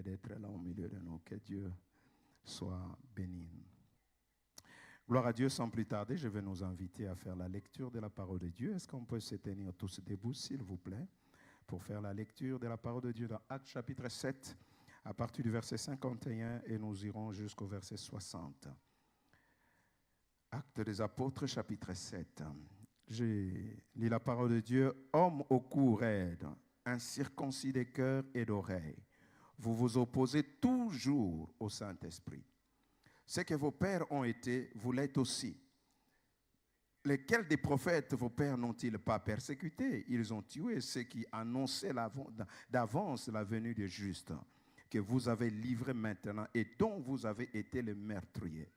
d'être là au milieu de nous. Que Dieu soit béni. Gloire à Dieu, sans plus tarder, je vais nous inviter à faire la lecture de la parole de Dieu. Est-ce qu'on peut se tenir tous debout, s'il vous plaît, pour faire la lecture de la parole de Dieu dans Actes chapitre 7, à partir du verset 51, et nous irons jusqu'au verset 60. Actes des apôtres, chapitre 7. J'ai lu la parole de Dieu. Homme au cou raide, incirconcis des cœurs et d'oreilles, vous vous opposez toujours au Saint-Esprit. Ce que vos pères ont été, vous l'êtes aussi. Lesquels des prophètes vos pères n'ont-ils pas persécutés? Ils ont tué ceux qui annonçaient d'avance la venue du juste, que vous avez livré maintenant et dont vous avez été les meurtriers.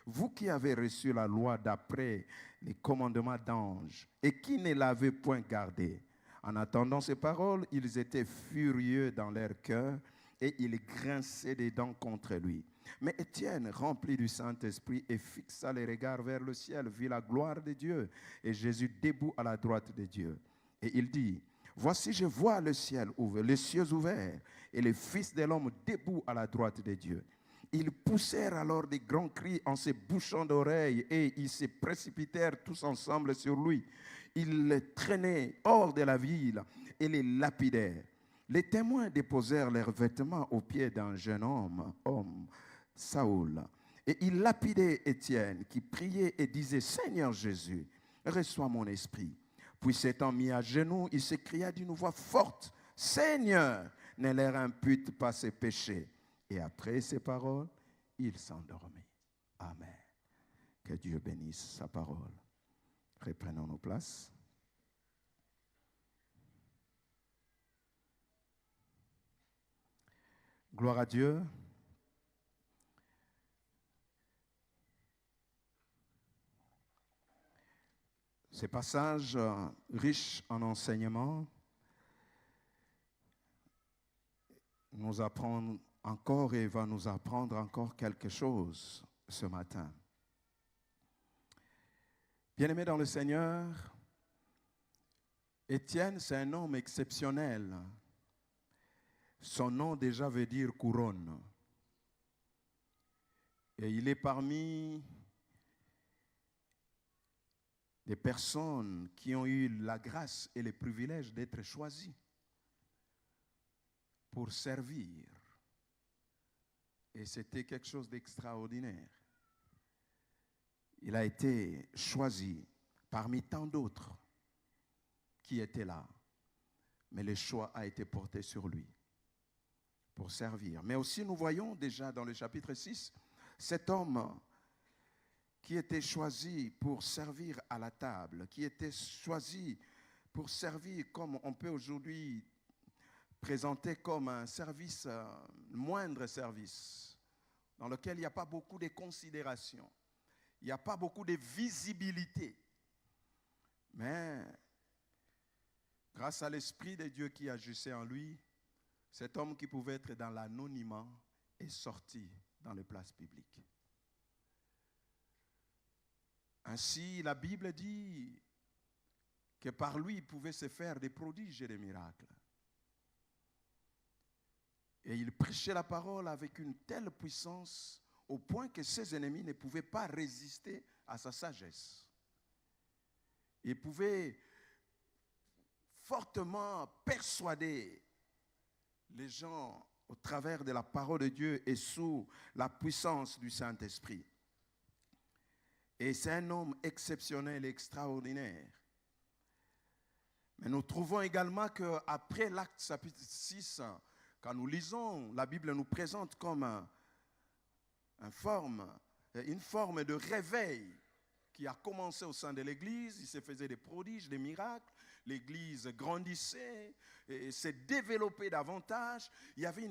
Vous qui avez reçu la loi d'après les commandements d'anges et qui ne l'avez point gardée. En attendant ces paroles, ils étaient furieux dans leur cœur et ils grinçaient des dents contre lui. Mais Étienne, rempli du Saint-Esprit, et fixa les regards vers le ciel, vit la gloire de Dieu et Jésus debout à la droite de Dieu. Et il dit, voici je vois le ciel ouvert, les cieux ouverts et le Fils de l'homme debout à la droite de Dieu. Ils poussèrent alors des grands cris en se bouchant d'oreilles et ils se précipitèrent tous ensemble sur lui. Ils le traînaient hors de la ville et les lapidèrent. Les témoins déposèrent leurs vêtements aux pieds d'un jeune homme, Saoul. Et ils lapidaient Étienne qui priait et disait, Seigneur Jésus, reçois mon esprit. Puis s'étant mis à genoux, il s'écria d'une voix forte, Seigneur, ne leur impute pas ses péchés. Et après ces paroles, il s'endormit. Amen. Que Dieu bénisse sa parole. Reprenons nos places. Gloire à Dieu. Ce passage riche en enseignements nous apprend encore et va nous apprendre encore quelque chose ce matin. Bien-aimés dans le Seigneur, Étienne, c'est un homme exceptionnel. Son nom déjà veut dire couronne. Et il est parmi des personnes qui ont eu la grâce et le privilège d'être choisis pour servir. Et c'était quelque chose d'extraordinaire. Il a été choisi parmi tant d'autres qui étaient là. Mais le choix a été porté sur lui pour servir. Mais aussi nous voyons déjà dans le chapitre 6, cet homme qui était choisi pour servir à la table, qui était choisi pour servir comme on peut aujourd'hui présenter comme un service, moindre service, dans lequel il n'y a pas beaucoup de considération, il n'y a pas beaucoup de visibilité. Mais grâce à l'Esprit de Dieu qui agissait en lui, cet homme qui pouvait être dans l'anonymat est sorti dans les places publiques. Ainsi, la Bible dit que par lui, il pouvait se faire des prodiges et des miracles. Et il prêchait la parole avec une telle puissance au point que ses ennemis ne pouvaient pas résister à sa sagesse. Il pouvait fortement persuader les gens au travers de la parole de Dieu et sous la puissance du Saint-Esprit. Et c'est un homme exceptionnel et extraordinaire. Mais nous trouvons également qu'après l'Acte chapitre 6, quand nous lisons, la Bible nous présente comme une forme de réveil qui a commencé au sein de l'Église. Il se faisait des prodiges, des miracles. L'Église grandissait et s'est développée davantage. Il y avait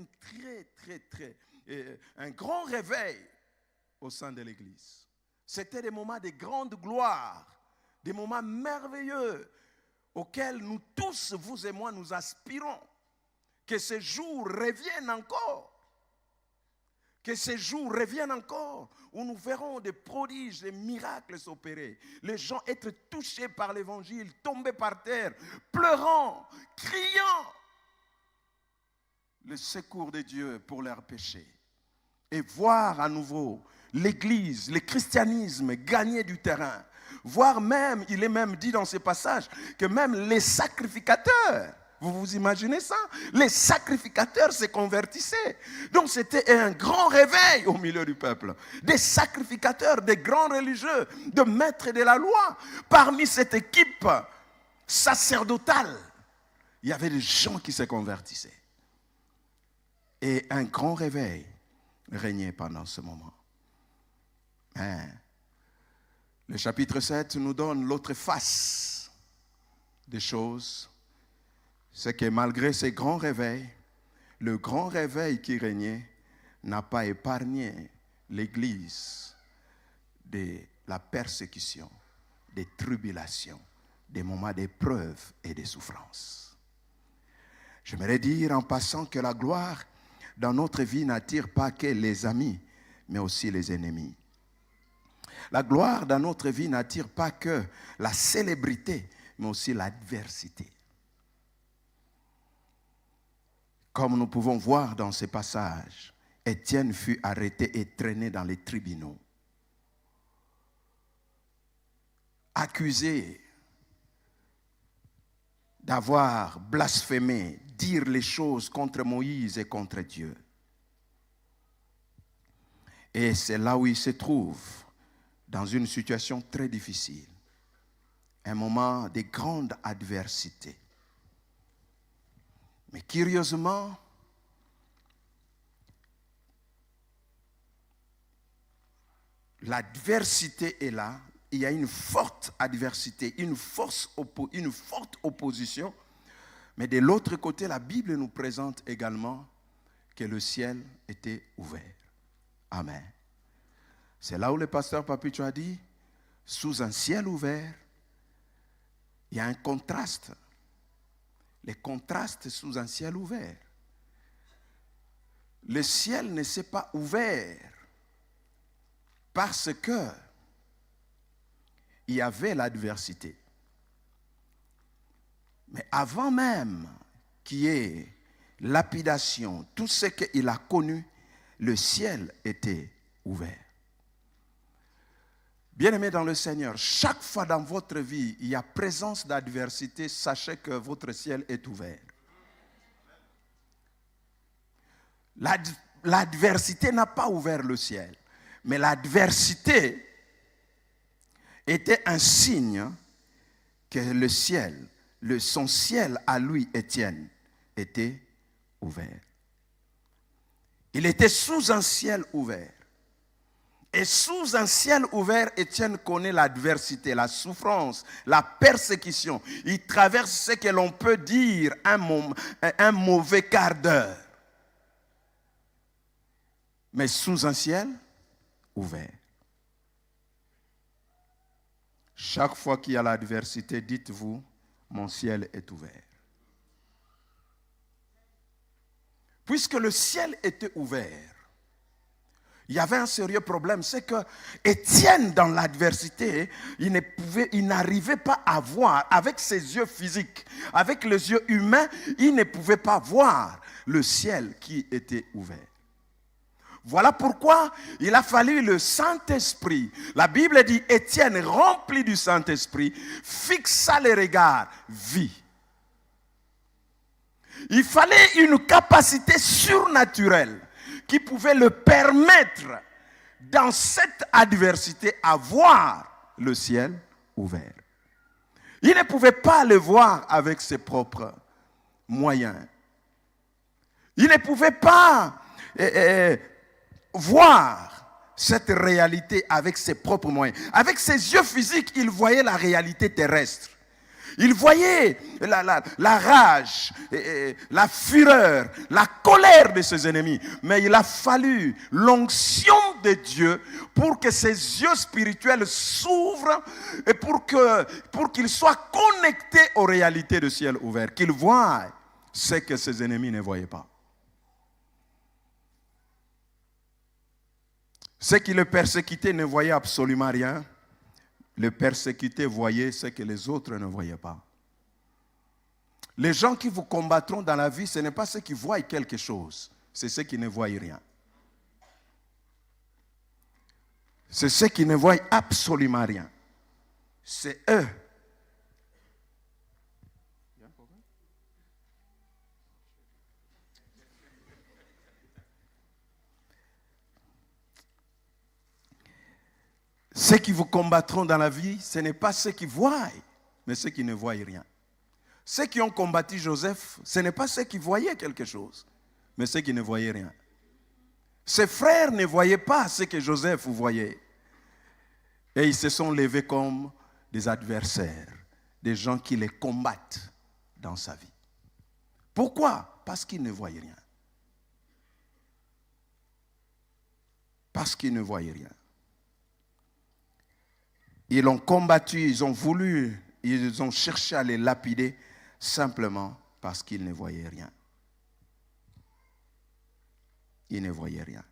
un grand réveil au sein de l'Église. C'était des moments de grande gloire, des moments merveilleux auxquels nous tous, vous et moi, nous aspirons. Que ces jours reviennent encore. Que ces jours reviennent encore où nous verrons des prodiges, des miracles s'opérer. Les gens être touchés par l'évangile, tomber par terre, pleurant, criant. le secours de Dieu pour leurs péchés et voir à nouveau l'Église, le christianisme gagner du terrain. Voir même, il est même dit dans ces passages, que même les sacrificateurs, vous vous imaginez ça? Les sacrificateurs se convertissaient. Donc c'était un grand réveil au milieu du peuple. Des sacrificateurs, des grands religieux, de maîtres de la loi. Parmi cette équipe sacerdotale, il y avait des gens qui se convertissaient. Et un grand réveil régnait pendant ce moment. Le chapitre 7 nous donne l'autre face des choses. C'est que malgré ces grands réveils, le grand réveil qui régnait n'a pas épargné l'Église de la persécution, des tribulations, des moments d'épreuve et de souffrance. J'aimerais dire en passant que la gloire dans notre vie n'attire pas que les amis, mais aussi les ennemis. La gloire dans notre vie n'attire pas que la célébrité, mais aussi l'adversité. Comme nous pouvons voir dans ces passages, Étienne fut arrêté et traîné dans les tribunaux. Accusé d'avoir blasphémé, dire les choses contre Moïse et contre Dieu. Et c'est là où il se trouve, dans une situation très difficile. Un moment de grande adversité. Mais curieusement, l'adversité est là. Il y a une forte adversité, une forte opposition. Mais de l'autre côté, la Bible nous présente également que le ciel était ouvert. Amen. C'est là où le pasteur Papicho a dit, sous un ciel ouvert, il y a un contraste. Les contrastes sous un ciel ouvert. Le ciel ne s'est pas ouvert parce que il y avait l'adversité. Mais avant même qu'il y ait lapidation, tout ce qu'il a connu, le ciel était ouvert. Bien-aimés dans le Seigneur, chaque fois dans votre vie, il y a présence d'adversité, sachez que votre ciel est ouvert. L'adversité n'a pas ouvert le ciel, mais l'adversité était un signe que le ciel, son ciel à lui, Étienne, était ouvert. Il était sous un ciel ouvert. Et sous un ciel ouvert, Étienne connaît l'adversité, la souffrance, la persécution. Il traverse ce que l'on peut dire un mauvais quart d'heure. Mais sous un ciel ouvert. Chaque fois qu'il y a l'adversité, dites-vous, mon ciel est ouvert. Puisque le ciel était ouvert, il y avait un sérieux problème, c'est que Étienne, dans l'adversité, il n'arrivait pas à voir, avec ses yeux physiques, avec les yeux humains, il ne pouvait pas voir le ciel qui était ouvert. Voilà pourquoi il a fallu le Saint-Esprit. La Bible dit, Étienne, rempli du Saint-Esprit, fixa les regards, vit. Il fallait une capacité surnaturelle qui pouvait le permettre, dans cette adversité, à voir le ciel ouvert. Il ne pouvait pas le voir avec ses propres moyens. Il ne pouvait pas voir cette réalité avec ses propres moyens. Avec ses yeux physiques, il voyait la réalité terrestre. Il voyait la rage, la fureur, la colère de ses ennemis. Mais il a fallu l'onction de Dieu pour que ses yeux spirituels s'ouvrent et pour qu'il soit connecté aux réalités du ciel ouvert. Qu'il voie ce que ses ennemis ne voyaient pas. Ceux qui le persécutaient ne voyaient absolument rien. Le persécuté voyait ce que les autres ne voyaient pas. Les gens qui vous combattront dans la vie, ce n'est pas ceux qui voient quelque chose, c'est ceux qui ne voient rien. C'est ceux qui ne voient absolument rien. C'est eux. Ceux qui vous combattront dans la vie, ce n'est pas ceux qui voient, mais ceux qui ne voient rien. Ceux qui ont combattu Joseph, ce n'est pas ceux qui voyaient quelque chose, mais ceux qui ne voyaient rien. Ses frères ne voyaient pas ce que Joseph voyait. Et ils se sont levés comme des adversaires, des gens qui les combattent dans sa vie. Pourquoi? Parce qu'ils ne voyaient rien. Parce qu'ils ne voyaient rien. Ils l'ont combattu, ils ont cherché à les lapider simplement parce qu'ils ne voyaient rien. Ils ne voyaient rien.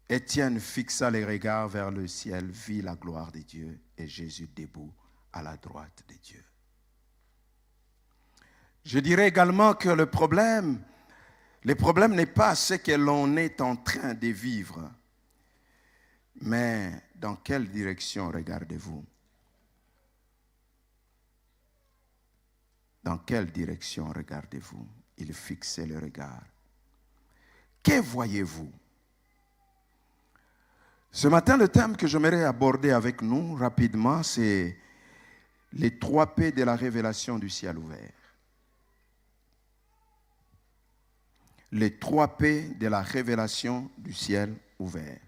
Étienne fixa les regards vers le ciel, vit la gloire de Dieu et Jésus debout à la droite de Dieu. Je dirais également que le problème n'est pas ce que l'on est en train de vivre, mais dans quelle direction regardez-vous? Dans quelle direction regardez-vous? Il fixait le regard. Que voyez-vous? Ce matin, le thème que j'aimerais aborder avec nous rapidement, c'est les 3 P de la révélation du ciel ouvert. Les 3 P de la révélation du ciel ouvert.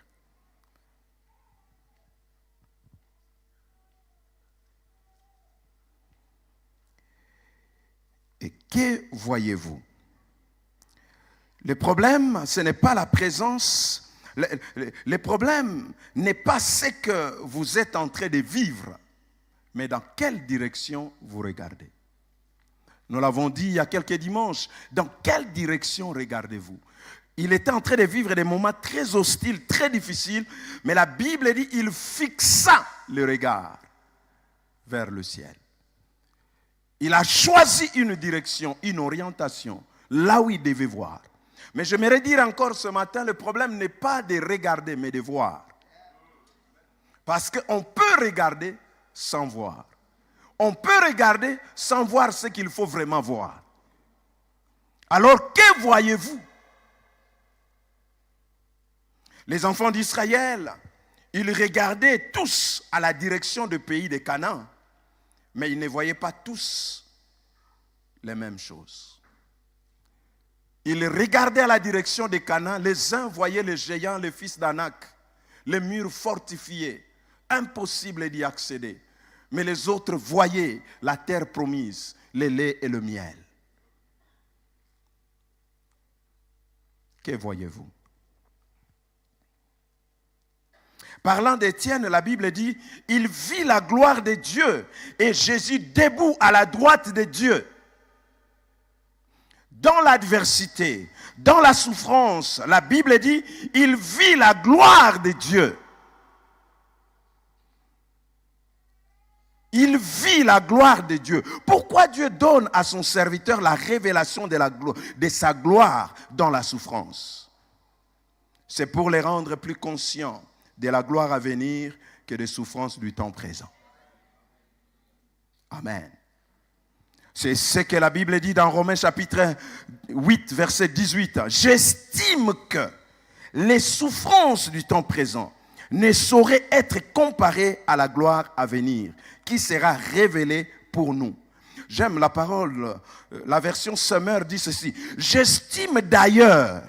Et que voyez-vous? Le problème, ce n'est pas la présence. Le problème n'est pas ce que vous êtes en train de vivre, mais dans quelle direction vous regardez. Nous l'avons dit il y a quelques dimanches, dans quelle direction regardez-vous? Il était en train de vivre des moments très hostiles, très difficiles, mais la Bible dit il fixa le regard vers le ciel. Il a choisi une direction, une orientation, là où il devait voir. Mais j'aimerais dire encore ce matin, le problème n'est pas de regarder, mais de voir. Parce qu'on peut regarder sans voir. On peut regarder sans voir ce qu'il faut vraiment voir. Alors, que voyez-vous? Les enfants d'Israël, ils regardaient tous à la direction du pays de Canaan, mais ils ne voyaient pas tous les mêmes choses. Ils regardaient à la direction de Canaan. Les uns voyaient les géants, les fils d'Anak, les murs fortifiés, impossible d'y accéder. Mais les autres voyaient la terre promise, le lait et le miel. Que voyez-vous? Parlant d'Étienne, la Bible dit, il vit la gloire de Dieu et Jésus debout à la droite de Dieu. Dans l'adversité, dans la souffrance, la Bible dit, il vit la gloire de Dieu. Il vit la gloire de Dieu. Pourquoi Dieu donne à son serviteur la révélation de sa gloire dans la souffrance? C'est pour les rendre plus conscients de la gloire à venir que des souffrances du temps présent. Amen. C'est ce que la Bible dit dans Romains chapitre 8, verset 18. J'estime que les souffrances du temps présent ne sauraient être comparées à la gloire à venir, qui sera révélée pour nous. J'aime la parole, la version Summer dit ceci. J'estime d'ailleurs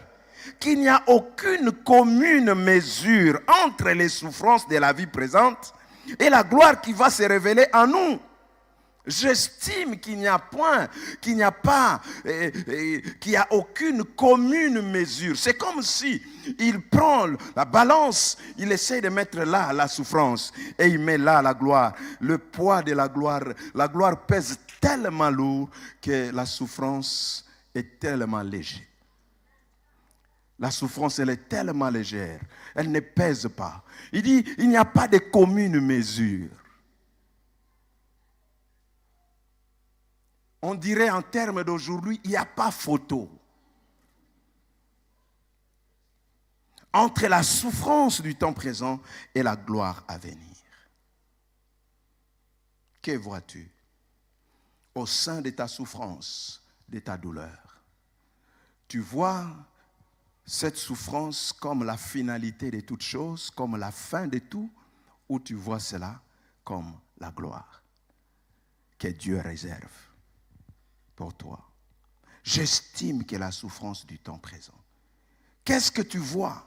qu'il n'y a aucune commune mesure entre les souffrances de la vie présente et la gloire qui va se révéler en nous. J'estime qu'il n'y a aucune commune mesure. C'est comme si il prend la balance, il essaie de mettre là la souffrance et il met là la gloire. Le poids de la gloire pèse tellement lourd que la souffrance est tellement légère. La souffrance, elle est tellement légère, elle ne pèse pas. Il dit, il n'y a pas de commune mesure. on dirait en termes d'aujourd'hui, il n'y a pas photo entre la souffrance du temps présent et la gloire à venir. Que vois-tu au sein de ta souffrance, de ta douleur? Tu vois cette souffrance comme la finalité de toutes choses, comme la fin de tout, ou tu vois cela comme la gloire que Dieu réserve pour toi? J'estime que la souffrance du temps présent. Qu'est-ce que tu vois?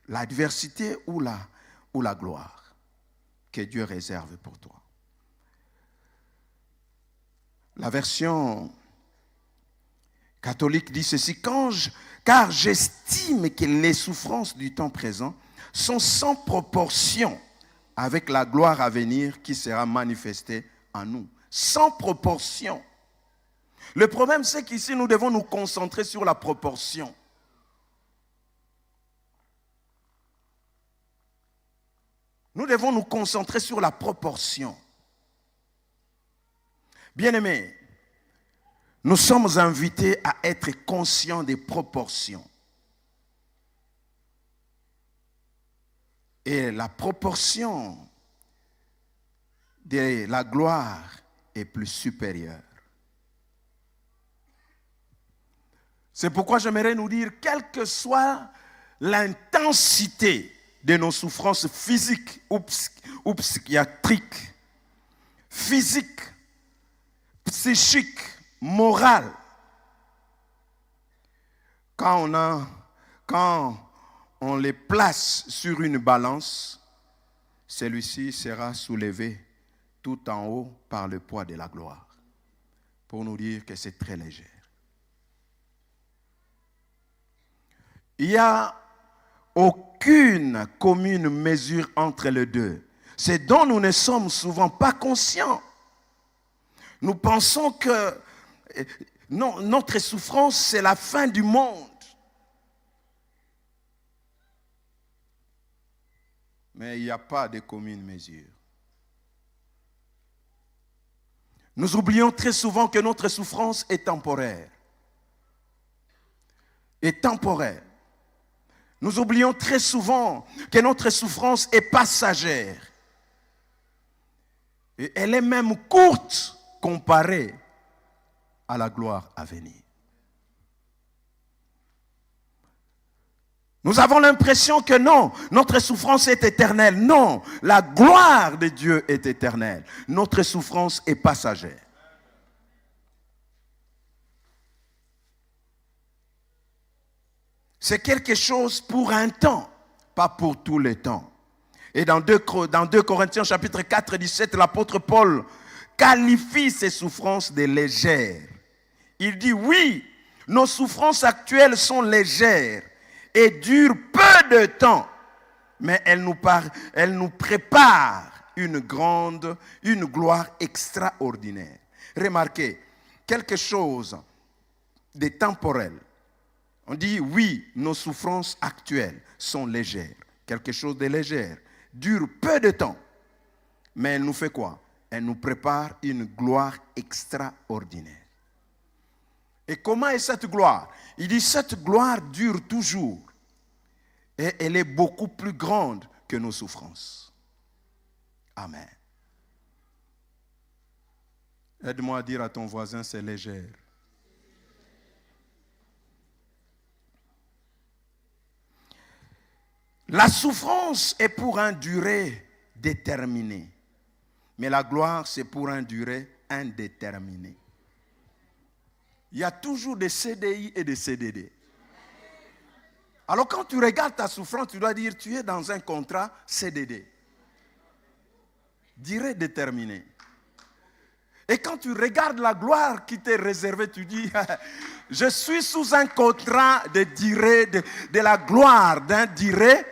L'adversité ou la gloire que Dieu réserve pour toi? La version catholique dit ceci: car j'estime que les souffrances du temps présent sont sans proportion avec la gloire à venir qui sera manifestée en nous. Sans proportion. Le problème, c'est qu'ici, nous devons nous concentrer sur la proportion. Nous devons nous concentrer sur la proportion. Bien-aimés, nous sommes invités à être conscients des proportions. Et la proportion de la gloire est plus supérieure. C'est pourquoi j'aimerais nous dire, quelle que soit l'intensité de nos souffrances physiques ou psychiatriques, physiques, psychiques, morales, quand on les place sur une balance, celui-ci sera soulevé tout en haut par le poids de la gloire, pour nous dire que c'est très léger. Il n'y a aucune commune mesure entre les deux. C'est dont nous ne sommes souvent pas conscients. Nous pensons que notre souffrance, c'est la fin du monde. Mais il n'y a pas de commune mesure. Nous oublions très souvent que notre souffrance est temporaire. Est temporaire. Nous oublions très souvent que notre souffrance est passagère. Et elle est même courte comparée à la gloire à venir. Nous avons l'impression que non, notre souffrance est éternelle. Non, la gloire de Dieu est éternelle. Notre souffrance est passagère. C'est quelque chose pour un temps, pas pour tout le temps. Et dans 2 Corinthiens chapitre 4, 17, l'apôtre Paul qualifie ces souffrances de légères. Il dit, oui, nos souffrances actuelles sont légères et durent peu de temps, mais elles nous préparent une gloire extraordinaire. Remarquez, quelque chose de temporel. On dit, oui, nos souffrances actuelles sont légères. Quelque chose de léger dure peu de temps. Mais elle nous fait quoi? Elle nous prépare une gloire extraordinaire. Et comment est cette gloire? Il dit, cette gloire dure toujours. Et elle est beaucoup plus grande que nos souffrances. Amen. Aide-moi à dire à ton voisin, c'est léger. La souffrance est pour une durée déterminée. Mais la gloire, c'est pour une durée indéterminée. Il y a toujours des CDI et des CDD. Alors quand tu regardes ta souffrance, tu dois dire, tu es dans un contrat CDD. Durée déterminée. Et quand tu regardes la gloire qui t'est réservée, tu dis, je suis sous un contrat de durée, de la gloire, d'un durée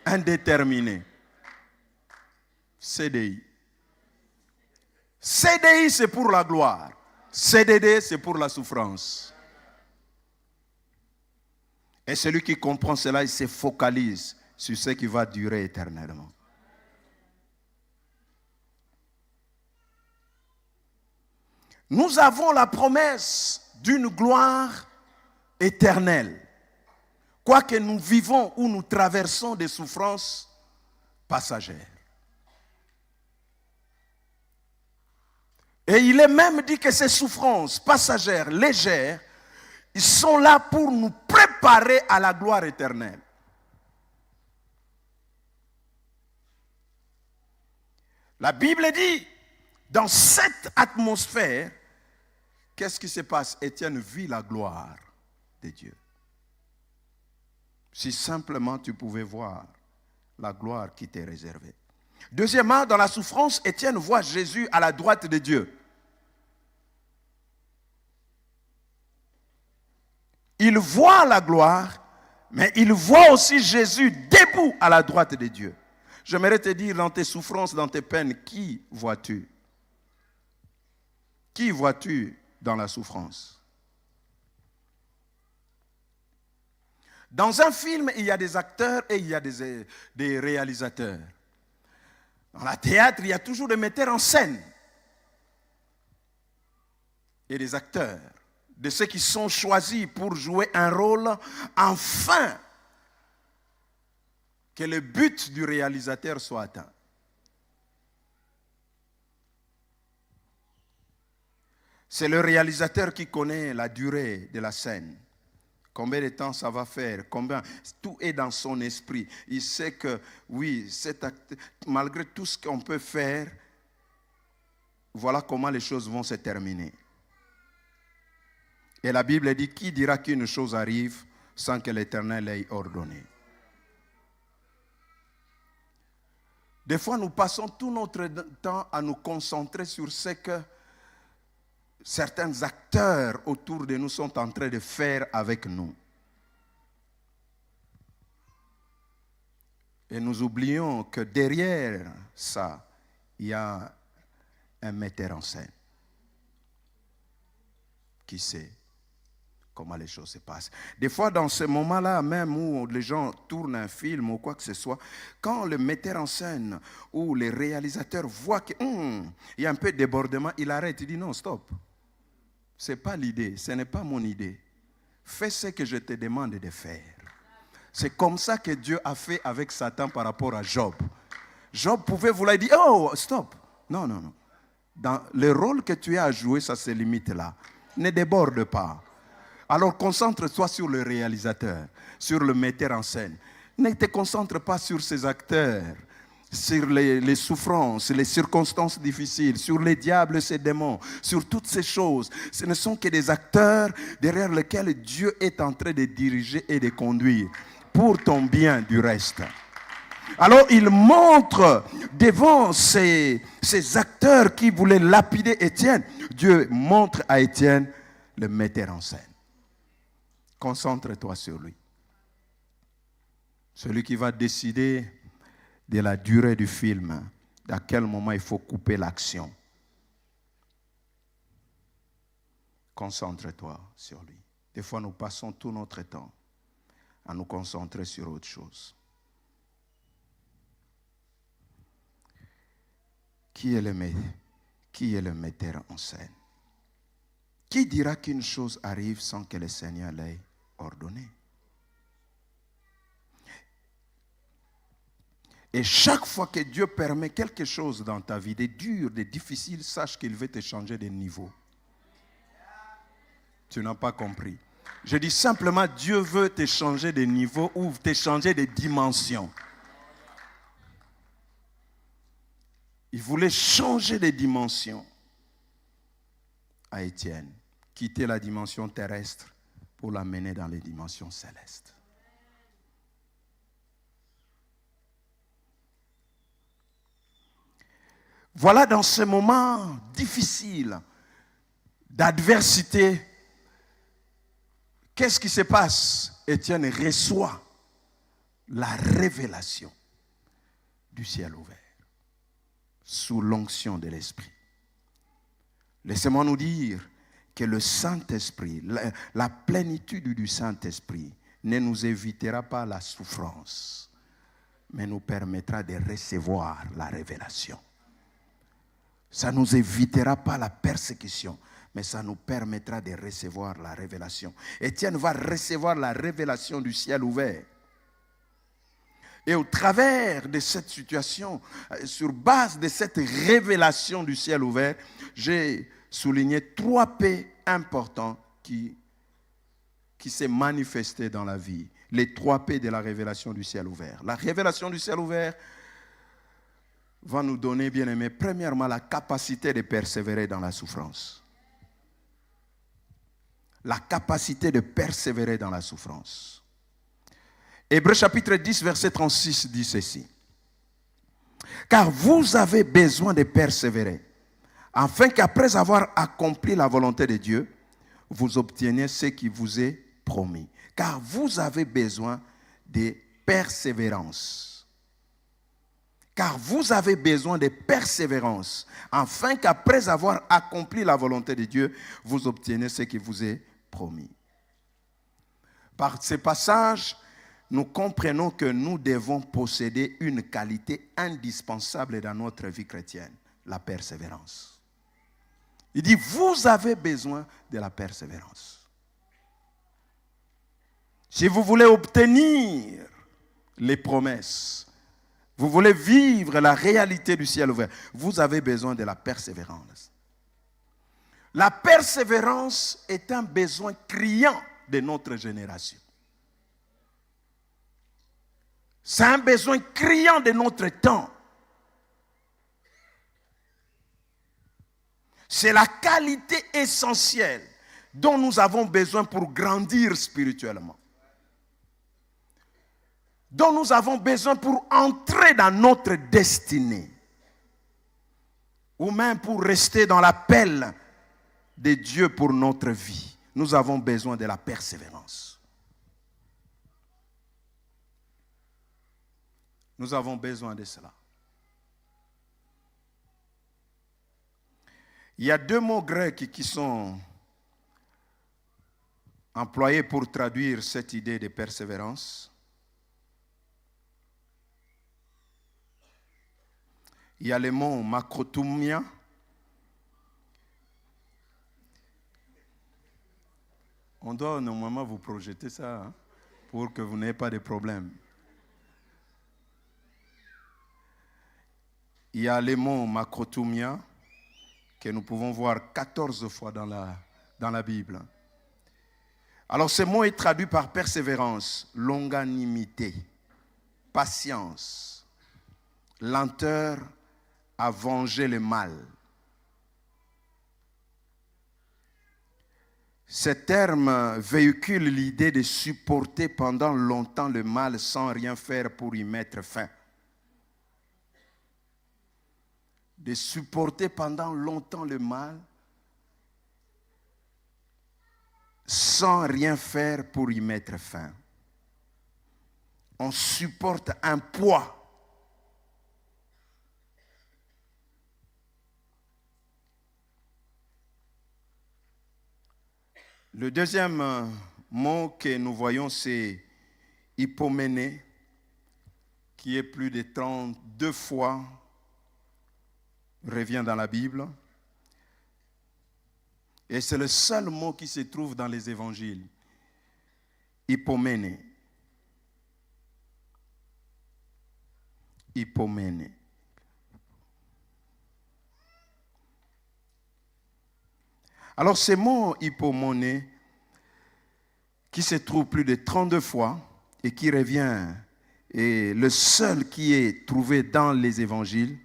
indéterminé. CDI. CDI, c'est pour la gloire. CDD, c'est pour la souffrance. Et celui qui comprend cela, il se focalise sur ce qui va durer éternellement. nous avons la promesse d'une gloire éternelle. Quoique nous vivons ou nous traversons des souffrances passagères. Et il est même dit que ces souffrances passagères, légères, ils sont là pour nous préparer à la gloire éternelle. La Bible dit, dans cette atmosphère, qu'est-ce qui se passe? Étienne vit la gloire de Dieu. Si simplement tu pouvais voir la gloire qui t'est réservée. Deuxièmement, dans la souffrance, Étienne voit Jésus à la droite de Dieu. Il voit la gloire, mais il voit aussi Jésus debout à la droite de Dieu. J'aimerais te dire, dans tes souffrances, dans tes peines, qui vois-tu? Qui vois-tu dans la souffrance? Dans un film, il y a des acteurs et il y a des réalisateurs. Dans le théâtre, il y a toujours des metteurs en scène et des acteurs, de ceux qui sont choisis pour jouer un rôle, afin que le but du réalisateur soit atteint. C'est le réalisateur qui connaît la durée de la scène. Combien de temps ça va faire? Combien? Tout est dans son esprit. Il sait que, oui, cet acte, malgré tout ce qu'on peut faire, voilà comment les choses vont se terminer. Et la Bible dit, qui dira qu'une chose arrive sans que l'Éternel l'ait ordonné? Des fois, nous passons tout notre temps à nous concentrer sur ce que certains acteurs autour de nous sont en train de faire avec nous. Et nous oublions que derrière ça, il y a un metteur en scène qui sait comment les choses se passent. Des fois, dans ce moment-là, même où les gens tournent un film ou quoi que ce soit, quand le metteur en scène ou les réalisateurs voient qu'il y a un peu de débordement, il arrête, il dit non, stop. Ce n'est pas l'idée, ce n'est pas mon idée. Fais ce que je te demande de faire. C'est comme ça que Dieu a fait avec Satan par rapport à Job. Job pouvait vouloir dire, oh, stop. Non, non, non. Dans le rôle que tu as à jouer, ça se limite là. Ne déborde pas. Alors concentre-toi sur le réalisateur, sur le metteur en scène. Ne te concentre pas sur ces acteurs, sur les souffrances, les circonstances difficiles, sur les diables et ses démons, sur toutes ces choses. Ce ne sont que des acteurs derrière lesquels Dieu est en train de diriger et de conduire pour ton bien du reste. Alors il montre devant ces acteurs qui voulaient lapider Étienne, Dieu montre à Étienne le metteur en scène. Concentre-toi sur lui. Celui qui va décider de la durée du film, à quel moment il faut couper l'action. Concentre-toi sur lui. Des fois, nous passons tout notre temps à nous concentrer sur autre chose. Qui est le metteur en scène? Qui dira qu'une chose arrive sans que le Seigneur l'ait ordonné? Et chaque fois que Dieu permet quelque chose dans ta vie, de dur, de difficile, sache qu'il veut te changer de niveau. Tu n'as pas compris. Je dis simplement, Dieu veut te changer de niveau ou te changer de dimension. Il voulait changer de dimension à Étienne, quitter la dimension terrestre pour l'amener dans les dimensions célestes. Voilà, dans ce moment difficile d'adversité, qu'est-ce qui se passe? Étienne reçoit la révélation du ciel ouvert, sous l'onction de l'Esprit. Laissez-moi nous dire que le Saint-Esprit, la plénitude du Saint-Esprit ne nous évitera pas la souffrance, mais nous permettra de recevoir la révélation. Ça ne nous évitera pas la persécution, mais ça nous permettra de recevoir la révélation. Étienne va recevoir la révélation du ciel ouvert. Et au travers de cette situation, sur base de cette révélation du ciel ouvert, j'ai souligné 3 P importants qui s'est manifesté dans la vie. Les 3 P de la révélation du ciel ouvert. La révélation du ciel ouvert va nous donner, bien aimé, premièrement, la capacité de persévérer dans la souffrance. La capacité de persévérer dans la souffrance. Hébreux chapitre 10, verset 36 dit ceci. Car vous avez besoin de persévérer, afin qu'après avoir accompli la volonté de Dieu, vous obteniez ce qui vous est promis. Car vous avez besoin de persévérance. Car vous avez besoin de persévérance, afin qu'après avoir accompli la volonté de Dieu, vous obteniez ce qui vous est promis. Par ces passages, nous comprenons que nous devons posséder une qualité indispensable dans notre vie chrétienne, la persévérance. Il dit, vous avez besoin de la persévérance. Si vous voulez obtenir les promesses, vous voulez vivre la réalité du ciel ouvert, vous avez besoin de la persévérance. La persévérance est un besoin criant de notre génération. C'est un besoin criant de notre temps. C'est la qualité essentielle dont nous avons besoin pour grandir spirituellement. Dont nous avons besoin pour entrer dans notre destinée. Ou même pour rester dans l'appel de Dieu pour notre vie. Nous avons besoin de la persévérance. Nous avons besoin de cela. Il y a 2 mots grecs qui sont employés pour traduire cette idée de persévérance. Il y a le mot makrothumia. On doit normalement vous projeter ça pour que vous n'ayez pas de problème. Il y a le mot makrothumia que nous pouvons voir 14 fois dans la Bible. Alors ce mot est traduit par persévérance, longanimité, patience, lenteur à venger le mal. Ce terme véhicule l'idée de supporter pendant longtemps le mal sans rien faire pour y mettre fin. De supporter pendant longtemps le mal sans rien faire pour y mettre fin. On supporte un poids. Le deuxième mot que nous voyons, c'est hypoméné, qui est plus de 32 fois revient dans la Bible. Et c'est le seul mot qui se trouve dans les évangiles. Hypoméné. Hypoméné. Alors ce mot hypoméné, qui se trouve plus de 32 fois et qui revient, et le seul qui est trouvé dans les évangiles,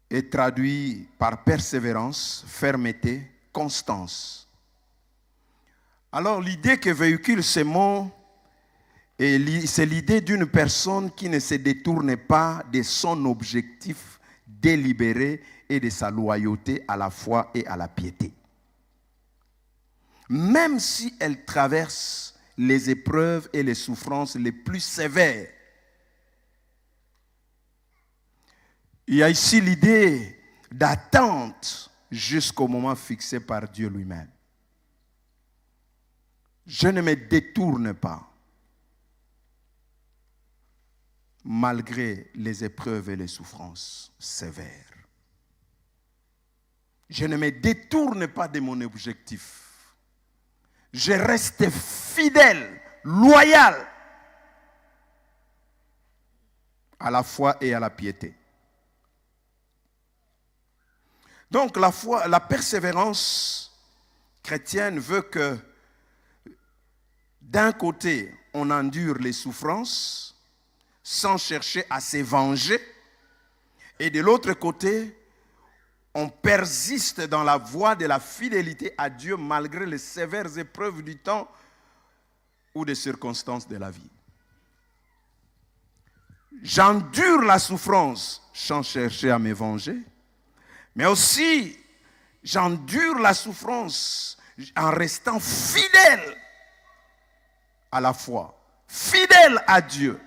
est traduit par persévérance, fermeté, constance. Alors l'idée que véhicule ce mot, c'est l'idée d'une personne qui ne se détourne pas de son objectif délibéré et de sa loyauté à la foi et à la piété. Même si elle traverse les épreuves et les souffrances les plus sévères. Il y a ici l'idée d'attente jusqu'au moment fixé par Dieu lui-même. Je ne me détourne pas malgré les épreuves et les souffrances sévères. je ne me détourne pas de mon objectif. Je reste fidèle, loyal à la foi et à la piété. Donc la foi, la persévérance chrétienne veut que d'un côté, on endure les souffrances sans chercher à se venger, et de l'autre côté, on persiste dans la voie de la fidélité à Dieu malgré les sévères épreuves du temps ou des circonstances de la vie. J'endure la souffrance sans chercher à me venger, mais aussi j'endure la souffrance en restant fidèle à la foi, fidèle à Dieu,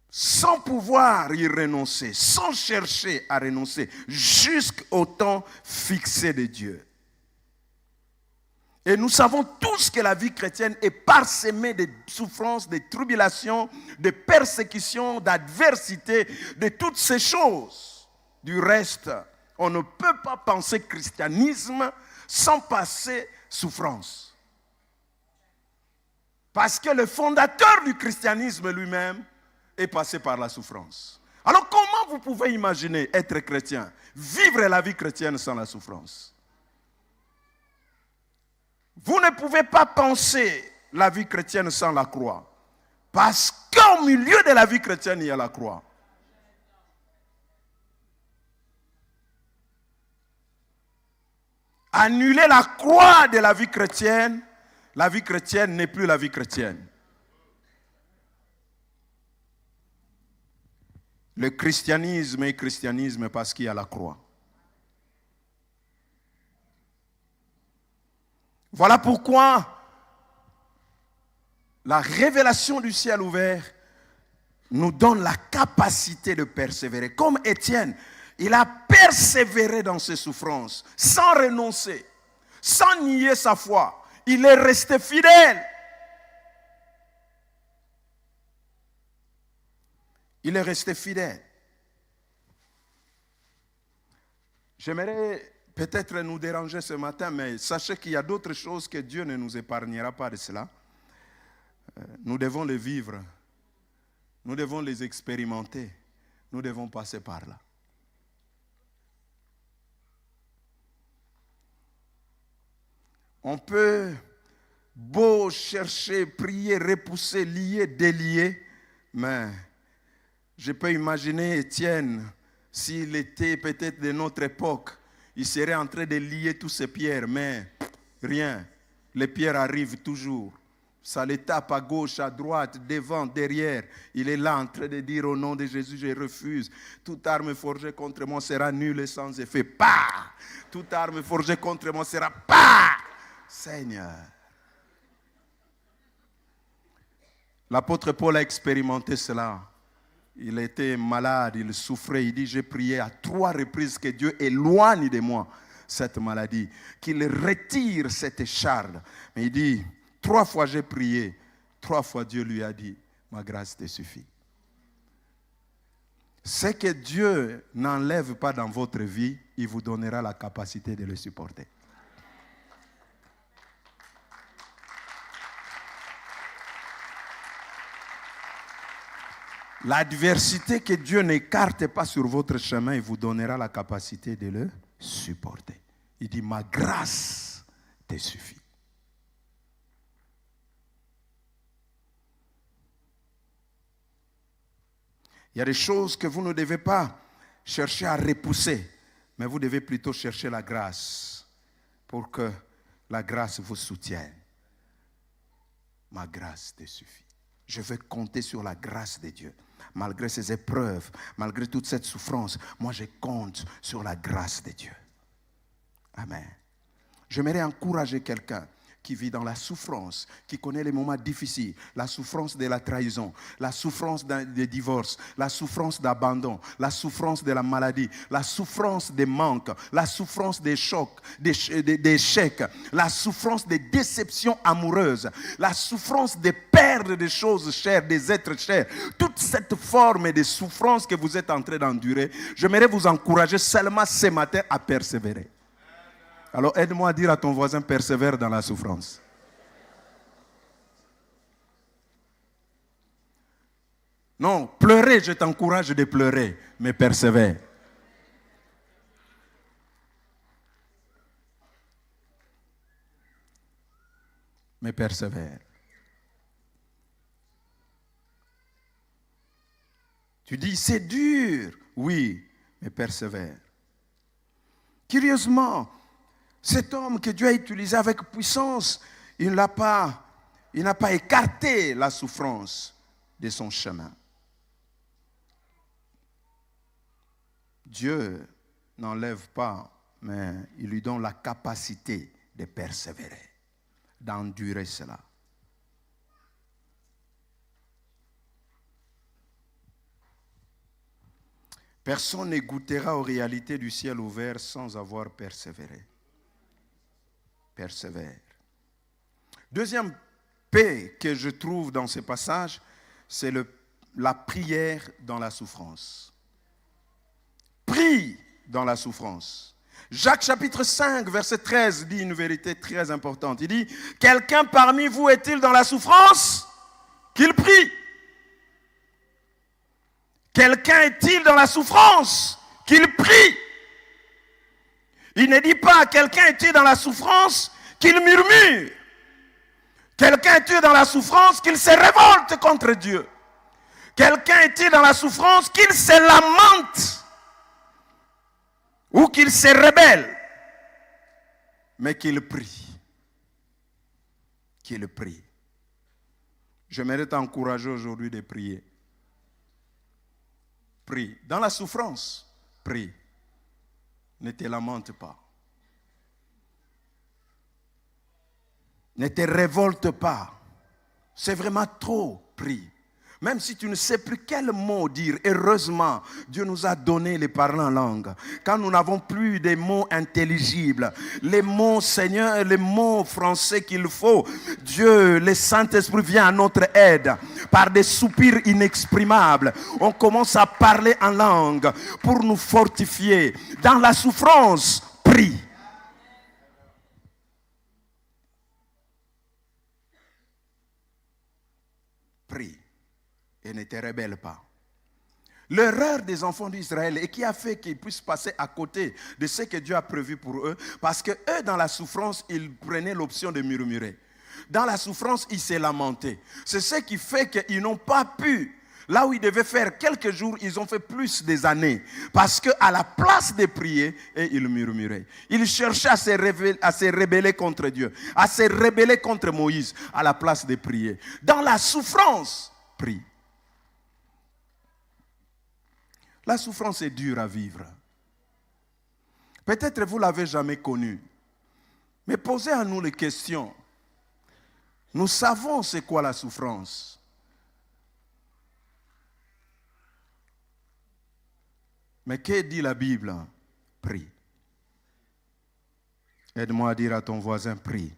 sans pouvoir y renoncer, sans chercher à renoncer, jusqu'au temps fixé de Dieu. Et nous savons tous que la vie chrétienne est parsemée de souffrances, de tribulations, de persécutions, d'adversités, de toutes ces choses. Du reste, on ne peut pas penser christianisme sans passer souffrance. Parce que le fondateur du christianisme lui-même est passé par la souffrance. Alors comment vous pouvez imaginer être chrétien, vivre la vie chrétienne sans la souffrance? Vous ne pouvez pas penser la vie chrétienne sans la croix. Parce qu'au milieu de la vie chrétienne, il y a la croix. Annuler la croix de la vie chrétienne n'est plus la vie chrétienne. Le christianisme est christianisme parce qu'il y a la croix. Voilà pourquoi la révélation du ciel ouvert nous donne la capacité de persévérer. Comme Étienne, il a persévéré dans ses souffrances, sans renoncer, sans nier sa foi. Il est resté fidèle. Il est resté fidèle. J'aimerais peut-être nous déranger ce matin, mais sachez qu'il y a d'autres choses que Dieu ne nous épargnera pas de cela. Nous devons les vivre. Nous devons les expérimenter. Nous devons passer par là. On peut beau chercher, prier, repousser, lier, délier, mais je peux imaginer Étienne, s'il était peut-être de notre époque, il serait en train de lier toutes ces pierres, mais rien. Les pierres arrivent toujours. Ça les tape à gauche, à droite, devant, derrière. Il est là en train de dire au nom de Jésus, je refuse. Toute arme forgée contre moi sera nulle et sans effet. Pas. Toute arme forgée contre moi sera pas. Seigneur. L'apôtre Paul a expérimenté cela. Il était malade, il souffrait. Il dit, j'ai prié à 3 reprises que Dieu éloigne de moi cette maladie, qu'il retire cette écharde. Mais il dit, 3 fois j'ai prié, 3 fois Dieu lui a dit, ma grâce te suffit. Ce que Dieu n'enlève pas dans votre vie, il vous donnera la capacité de le supporter. L'adversité que Dieu n'écarte pas sur votre chemin, il vous donnera la capacité de le supporter. Il dit, ma grâce te suffit. Il y a des choses que vous ne devez pas chercher à repousser, mais vous devez plutôt chercher la grâce pour que la grâce vous soutienne. Ma grâce te suffit. Je veux compter sur la grâce de Dieu. Malgré ces épreuves, malgré toute cette souffrance, moi je compte sur la grâce de Dieu. Amen. J'aimerais encourager quelqu'un. qui vit dans la souffrance, qui connaît les moments difficiles, la souffrance de la trahison, la souffrance des divorces, la souffrance d'abandon, la souffrance de la maladie, la souffrance des manques, la souffrance des chocs, des échecs, la souffrance des déceptions amoureuses, la souffrance de perdre des choses chères, des êtres chers, toute cette forme de souffrance que vous êtes en train d'endurer, j'aimerais vous encourager seulement ce matin à persévérer. Alors aide-moi à dire à ton voisin, persévère dans la souffrance. Non, pleurer, je t'encourage de pleurer, mais persévère. Mais persévère. Tu dis, c'est dur. Oui, mais persévère. Curieusement, cet homme que Dieu a utilisé avec puissance, il n'a pas écarté la souffrance de son chemin. Dieu n'enlève pas, mais il lui donne la capacité de persévérer, d'endurer cela. Personne ne goûtera aux réalités du ciel ouvert sans avoir persévéré. Persévère. Deuxième paix que je trouve dans ce passage, c'est la prière dans la souffrance. Prie dans la souffrance. Jacques chapitre 5, verset 13 dit une vérité très importante. Il dit, quelqu'un parmi vous est-il dans la souffrance? Qu'il prie. Quelqu'un est-il dans la souffrance? Qu'il prie. Il ne dit pas, quelqu'un est-il dans la souffrance? Qu'il murmure. Quelqu'un est-il dans la souffrance? Qu'il se révolte contre Dieu. Quelqu'un est-il dans la souffrance? Qu'il se lamente. Ou qu'il se rebelle. Mais qu'il prie. Qu'il prie. J'aimerais t'encourager aujourd'hui de prier. Prie. Dans la souffrance, prie. Ne te lamente pas. Ne te révolte pas. C'est vraiment trop, prie. Même si tu ne sais plus quel mot dire, heureusement, Dieu nous a donné les parlants en langue. Quand nous n'avons plus des mots intelligibles, les mots, Seigneur, les mots français qu'il faut, Dieu, le Saint-Esprit vient à notre aide. Par des soupirs inexprimables, on commence à parler en langue pour nous fortifier. Dans la souffrance, prie. Prie. Et ne te rebelle pas. L'erreur des enfants d'Israël et qui a fait qu'ils puissent passer à côté de ce que Dieu a prévu pour eux, parce que eux, dans la souffrance, ils prenaient l'option de murmurer. Dans la souffrance, ils se lamentaient. C'est ce qui fait qu'ils n'ont pas pu. Là où ils devaient faire quelques jours, ils ont fait plus des années. Parce qu'à la place de prier, ils murmuraient. Ils cherchaient à se rebeller contre Dieu, à se rebeller contre Moïse, à la place de prier. Dans la souffrance, prie. La souffrance est dure à vivre. Peut-être vous ne l'avez jamais connue. Mais posez à nous les questions. Nous savons c'est quoi la souffrance. Mais que dit la Bible? Prie. Aide-moi à dire à ton voisin, prie.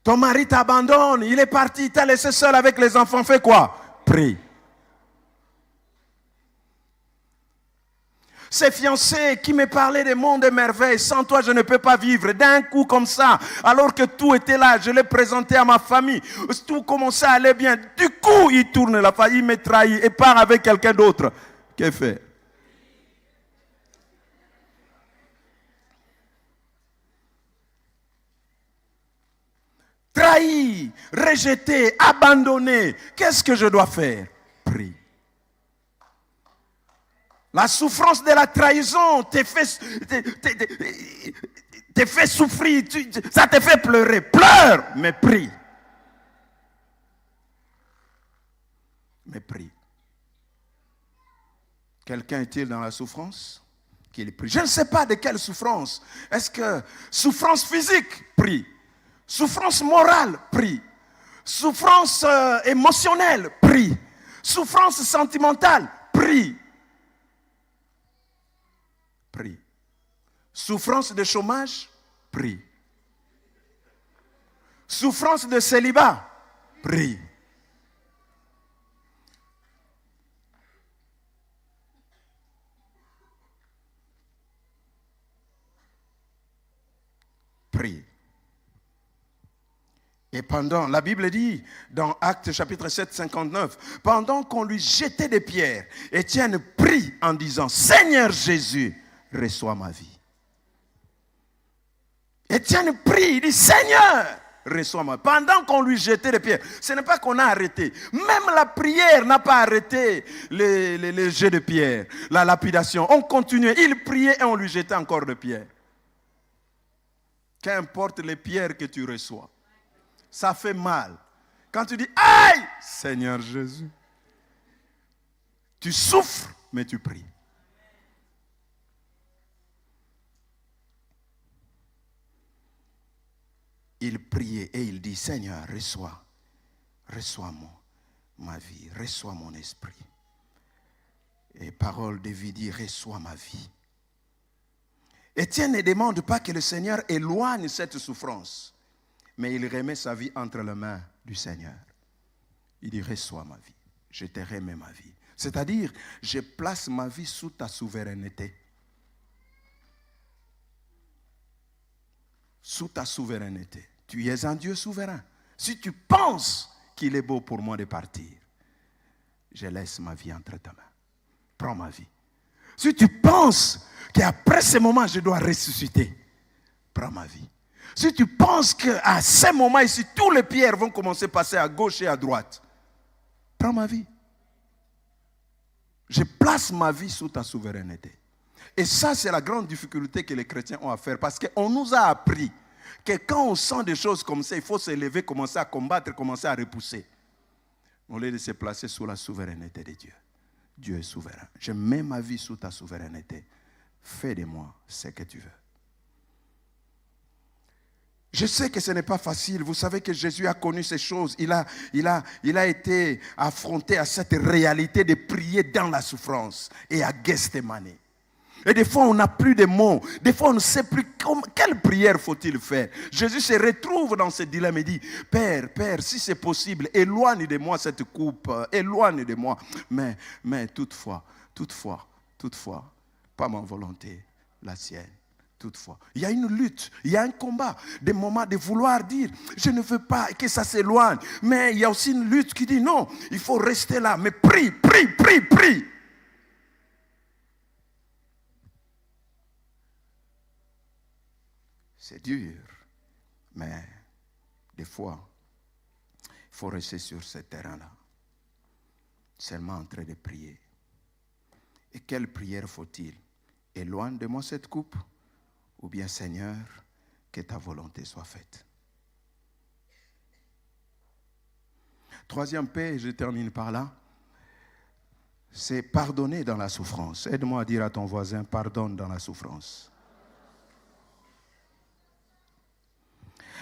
Ton mari t'abandonne, il est parti, il t'a laissé seul avec les enfants, fais quoi? Prie. Ces fiancés qui me parlaient des mondes et merveilles, sans toi je ne peux pas vivre. D'un coup comme ça, alors que tout était là, je l'ai présenté à ma famille, tout commençait à aller bien. Du coup, il tourne la page, il me trahit et part avec quelqu'un d'autre. Que faire? Trahi, rejeté, abandonné. Qu'est-ce que je dois faire? Prie. La souffrance de la trahison te fait souffrir, ça te fait pleurer. Pleure, mais prie. Mais prie. Quelqu'un est-il dans la souffrance? qu'il prie. Je ne sais pas de quelle souffrance. Est-ce que souffrance physique? Prie. Souffrance morale? Prie. Souffrance émotionnelle? Prie. Souffrance sentimentale? Prie. Prie. Souffrance de chômage? Prie. Souffrance de célibat? Prie. Prie. Et pendant, la Bible dit dans Actes chapitre 7, 59, pendant qu'on lui jetait des pierres, Étienne prie en disant, Seigneur Jésus, reçois ma vie. Étienne prie, il dit, Seigneur, reçois ma vie. Pendant qu'on lui jetait des pierres, ce n'est pas qu'on a arrêté. Même la prière n'a pas arrêté les jets de pierres, la lapidation. On continuait, il priait et on lui jetait encore des pierres. Qu'importe les pierres que tu reçois, ça fait mal. Quand tu dis, aïe, Seigneur Jésus, tu souffres, mais tu pries. Il priait et il dit, Seigneur, reçois ma vie, reçois mon esprit. Et parole de vie dit, reçois ma vie. Étienne ne demande pas que le Seigneur éloigne cette souffrance, mais il remet sa vie entre les mains du Seigneur. Il dit, reçois ma vie, je te remets ma vie. C'est-à-dire, je place ma vie sous ta souveraineté. Sous ta souveraineté. Tu es un Dieu souverain. Si tu penses qu'il est beau pour moi de partir, je laisse ma vie entre tes mains. Prends ma vie. Si tu penses qu'après ce moment, je dois ressusciter, prends ma vie. Si tu penses qu'à ce moment ici, tous les pierres vont commencer à passer à gauche et à droite, prends ma vie. Je place ma vie sous ta souveraineté. Et ça, c'est la grande difficulté que les chrétiens ont à faire. Parce qu'on nous a appris que quand on sent des choses comme ça, il faut se lever, commencer à combattre, commencer à repousser. Au lieu de se placer sous la souveraineté de Dieu. Dieu est souverain. Je mets ma vie sous ta souveraineté. Fais de moi ce que tu veux. Je sais que ce n'est pas facile. Vous savez que Jésus a connu ces choses. Il a été affronté à cette réalité de prier dans la souffrance et à Gethsémane. Et des fois, on n'a plus de mots. Des fois, on ne sait plus quelle prière faut-il faire. Jésus se retrouve dans ce dilemme et dit, Père, si c'est possible, éloigne de moi cette coupe. Éloigne de moi. Mais toutefois, pas ma volonté, la sienne. Toutefois, il y a une lutte, il y a un combat, des moments de vouloir dire, je ne veux pas que ça s'éloigne. Mais il y a aussi une lutte qui dit, non, il faut rester là. Mais prie. C'est dur, mais des fois, il faut rester sur ce terrain-là, seulement en train de prier. Et quelle prière faut-il? Éloigne de moi cette coupe, ou bien Seigneur, que ta volonté soit faite. Troisième paix, je termine par là, c'est pardonner dans la souffrance. Aide-moi à dire à ton voisin, pardonne dans la souffrance.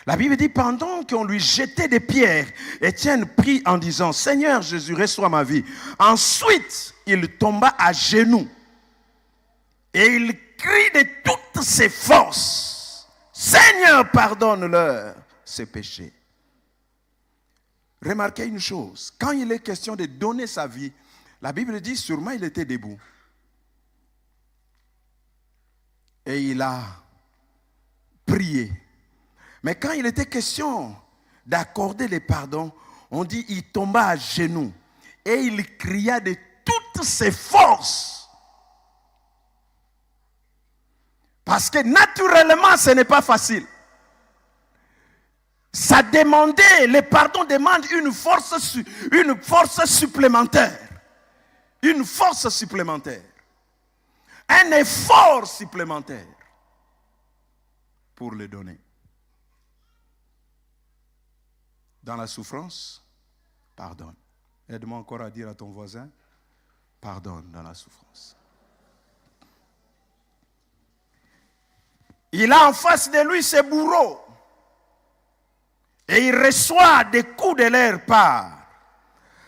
La Bible dit, pendant qu'on lui jetait des pierres, Étienne prie en disant, Seigneur Jésus, reçois ma vie. Ensuite, il tomba à genoux et il crie de toutes ses forces, Seigneur, pardonne-leur ses péchés. Remarquez une chose, quand il est question de donner sa vie, la Bible dit, sûrement il était debout. Et il a prié. Mais quand il était question d'accorder les pardons, on dit il tomba à genoux et il cria de toutes ses forces. Parce que naturellement, ce n'est pas facile. Ça demandait, les pardons demandent une force supplémentaire. Une force supplémentaire. Un effort supplémentaire pour le donner. Dans la souffrance, pardonne. Aide-moi encore à dire à ton voisin, pardonne dans la souffrance. Il a en face de lui ses bourreaux. Et il reçoit des coups de leur part.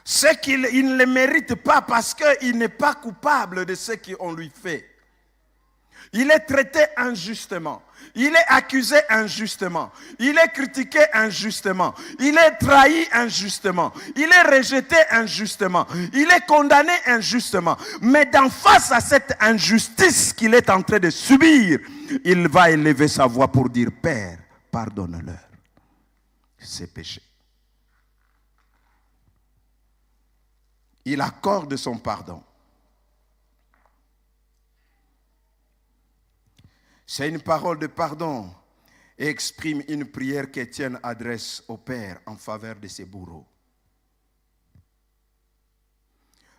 Ce qu'il ne le mérite pas parce qu'il n'est pas coupable de ce qu'on lui fait. Il est traité injustement. Il est accusé injustement. Il est critiqué injustement. Il est trahi injustement. Il est rejeté injustement. Il est condamné injustement. Mais d'en face à cette injustice qu'il est en train de subir, il va élever sa voix pour dire, Père, pardonne-leur ses péchés. Il accorde son pardon. C'est une parole de pardon et exprime une prière qu'Étienne adresse au Père en faveur de ses bourreaux.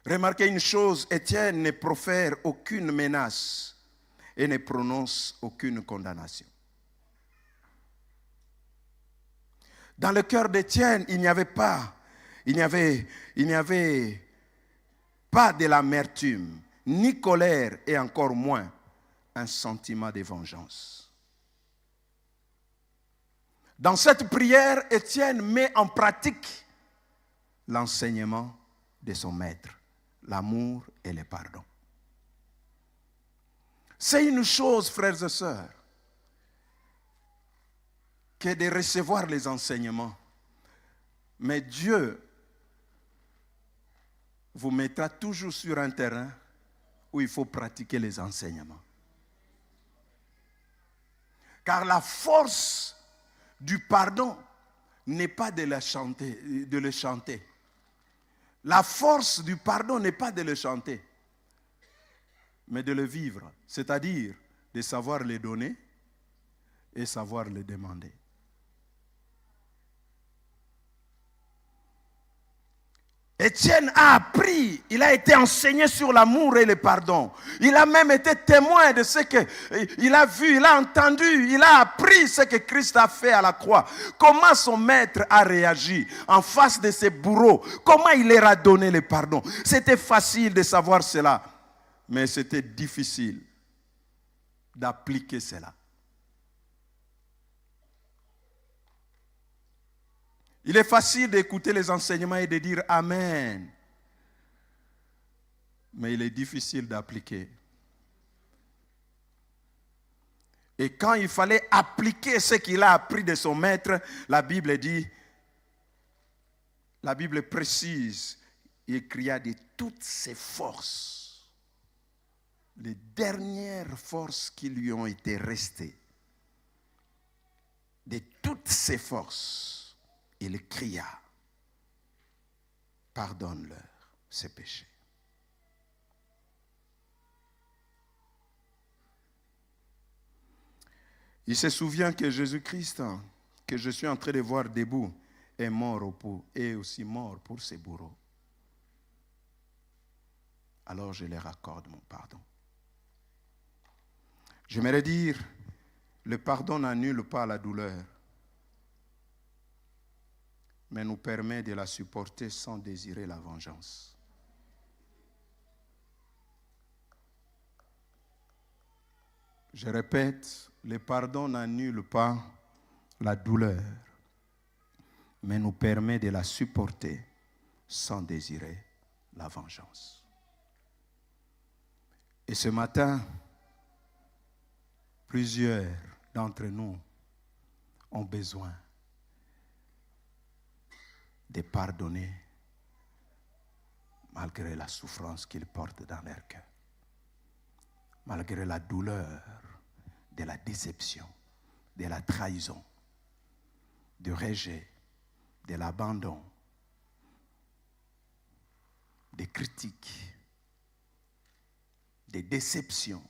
Remarquez une chose, Étienne ne profère aucune menace et ne prononce aucune condamnation. Dans le cœur d'Étienne, il n'y avait pas de l'amertume, ni colère et encore moins un sentiment de vengeance. Dans cette prière, Étienne met en pratique l'enseignement de son maître, l'amour et le pardon. C'est une chose, frères et sœurs, que de recevoir les enseignements. Mais Dieu vous mettra toujours sur un terrain où il faut pratiquer les enseignements. Car la force du pardon n'est pas de le chanter. La force du pardon n'est pas de le chanter, mais de le vivre. C'est-à-dire de savoir le donner et savoir le demander. Étienne a appris, il a été enseigné sur l'amour et le pardon. Il a même été témoin de ce qu'il a vu, il a entendu, il a appris ce que Christ a fait à la croix. Comment son maître a réagi en face de ses bourreaux. Comment il leur a donné le pardon. C'était facile de savoir cela, mais c'était difficile d'appliquer cela. Il est facile d'écouter les enseignements et de dire Amen. Mais il est difficile d'appliquer. Et quand il fallait appliquer ce qu'il a appris de son maître, la Bible dit, la Bible précise, il cria de toutes ses forces, les dernières forces qui lui ont été restées, de toutes ses forces, il cria, pardonne-leur ses péchés. Il se souvient que Jésus-Christ, que je suis en train de voir debout, est mort et aussi mort pour ses bourreaux. Alors je leur accorde mon pardon. J'aimerais dire, le pardon n'annule pas la douleur, mais nous permet de la supporter sans désirer la vengeance. Je répète, le pardon n'annule pas la douleur, mais nous permet de la supporter sans désirer la vengeance. Et ce matin, plusieurs d'entre nous ont besoin de pardonner malgré la souffrance qu'ils portent dans leur cœur, malgré la douleur de la déception, de la trahison, du rejet, de l'abandon, des critiques, des déceptions.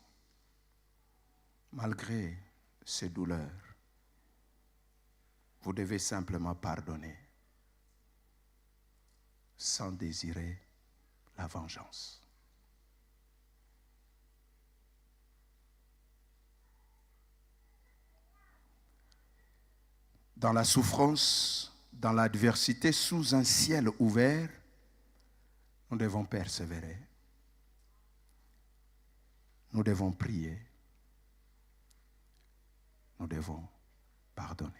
Malgré ces douleurs, vous devez simplement pardonner sans désirer la vengeance. Dans la souffrance, dans l'adversité, sous un ciel ouvert, nous devons persévérer. Nous devons prier. nous devons pardonner.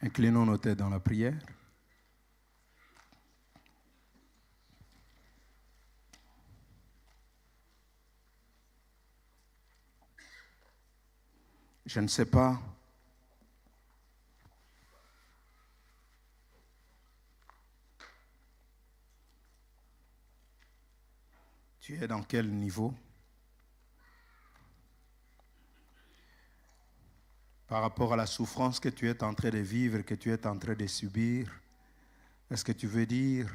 Inclinons nos têtes dans la prière. Je ne sais pas tu es dans quel niveau par rapport à la souffrance que tu es en train de vivre, que tu es en train de subir. Est-ce que tu veux dire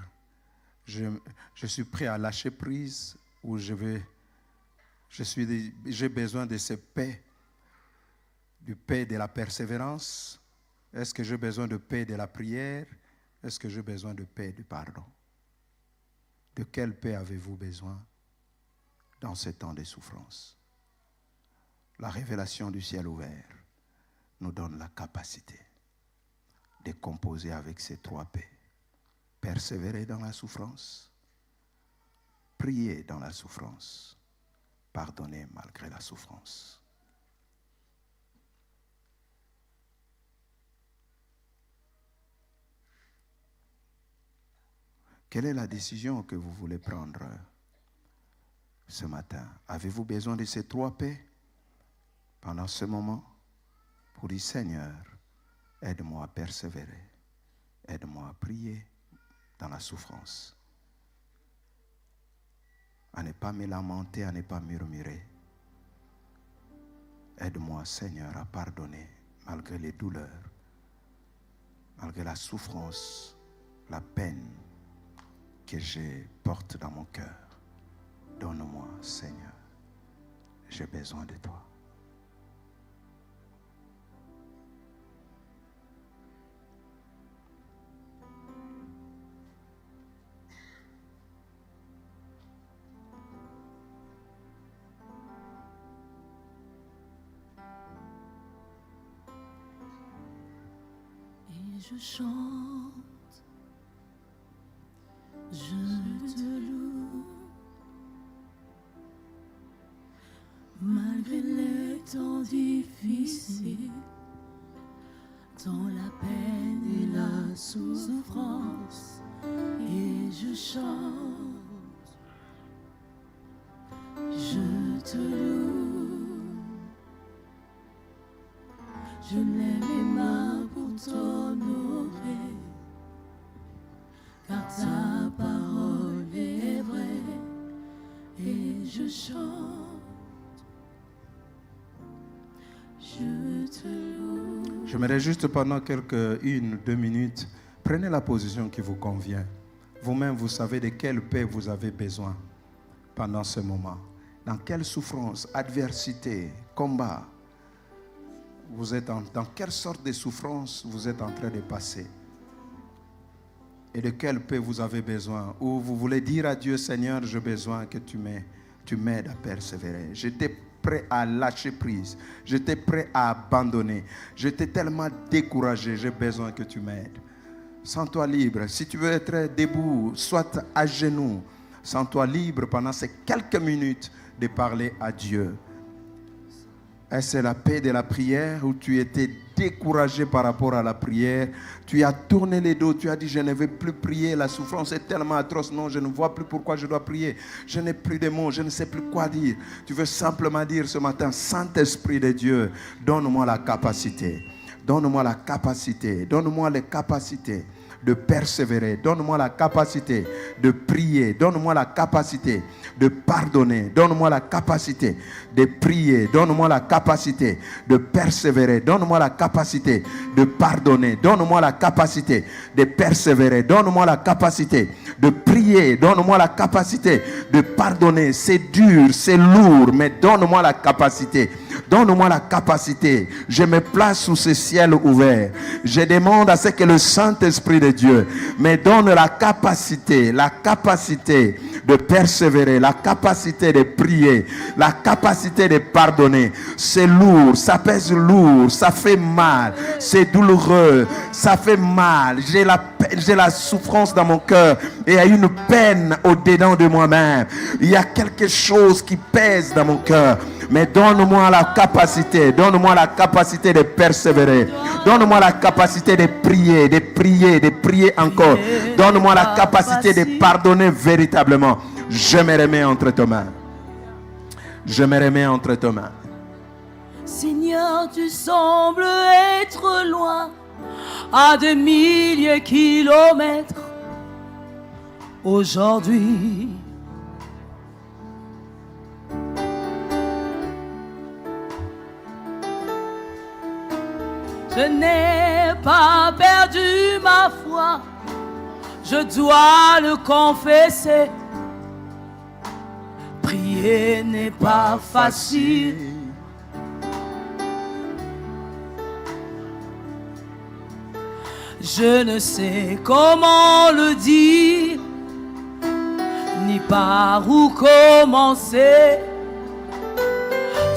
je suis prêt à lâcher prise ou j'ai besoin de cette paix, du paix de la persévérance? Est-ce que j'ai besoin de paix de la prière? Est-ce que j'ai besoin de paix du pardon? De quelle paix avez-vous besoin dans ce temps de souffrance? La révélation du ciel ouvert nous donne la capacité de composer avec ces trois paix. Persévérer dans la souffrance, prier dans la souffrance, pardonner malgré la souffrance. Quelle est la décision que vous voulez prendre ce matin? Avez-vous besoin de ces trois paix pendant ce moment pour dire, Seigneur, aide-moi à persévérer, aide-moi à prier dans la souffrance, à ne pas me lamenter, à ne pas murmurer. Aide-moi, Seigneur, à pardonner malgré les douleurs, malgré la souffrance, la peine que je porte dans mon cœur. Donne-moi, Seigneur, j'ai besoin de toi. Et je chante, je te loue, malgré les temps difficiles, dans la peine et la souffrance. Et je chante, je te loue, je lève les mains pour t'honorer, car ta parole est vraie. Et je chante, je te loue. J'aimerais juste pendant une ou 2 minutes, prenez la position qui vous convient. Vous-même, vous savez de quelle paix vous avez besoin pendant ce moment. Dans quelle souffrance, adversité, combat, vous êtes dans quelle sorte de souffrance vous êtes en train de passer. Et de quelle paix vous avez besoin. Ou vous voulez dire à Dieu, Seigneur, j'ai besoin que tu m'aides à persévérer. J'étais prêt à lâcher prise. J'étais prêt à abandonner. J'étais tellement découragé. J'ai besoin que tu m'aides. Sens-toi libre. Si tu veux être debout, soit à genoux. Sens-toi libre pendant ces quelques minutes de parler à Dieu. Est-ce la paix de la prière où tu étais découragé par rapport à la prière? Tu as tourné les dos, tu as dit je ne vais plus prier, la souffrance est tellement atroce, non, je ne vois plus pourquoi je dois prier. Je n'ai plus de mots, je ne sais plus quoi dire. Tu veux simplement dire ce matin, Saint-Esprit de Dieu, donne-moi la capacité. Donne-moi la capacité, donne-moi les capacités de persévérer. Donne-moi la capacité de prier. Donne-moi la capacité de pardonner. Donne-moi la capacité de prier. Donne-moi la capacité de persévérer. Donne-moi la capacité de pardonner. Donne-moi la capacité de persévérer. Donne-moi la capacité de prier. Donne-moi la capacité de pardonner. C'est dur, c'est lourd, mais donne-moi la capacité. Donne-moi la capacité. Je me place sous ce ciel ouvert. Je demande à ce que le Saint-Esprit de Dieu me donne la capacité de persévérer, la capacité de prier, la capacité de pardonner. C'est lourd, ça pèse lourd, ça fait mal, c'est douloureux, ça fait mal. J'ai la souffrance dans mon cœur et il y a une peine au-dedans de moi-même. Il y a quelque chose qui pèse dans mon cœur. Mais donne-moi la capacité de persévérer. Donne-moi la capacité de prier encore. Donne-moi la capacité de pardonner véritablement. Je me remets entre tes mains. Je me remets entre tes mains. Seigneur, tu sembles être loin, à des milliers de kilomètres. Aujourd'hui, je n'ai pas perdu ma foi, je dois le confesser. Prier n'est pas facile. Je ne sais comment le dire, ni par où commencer.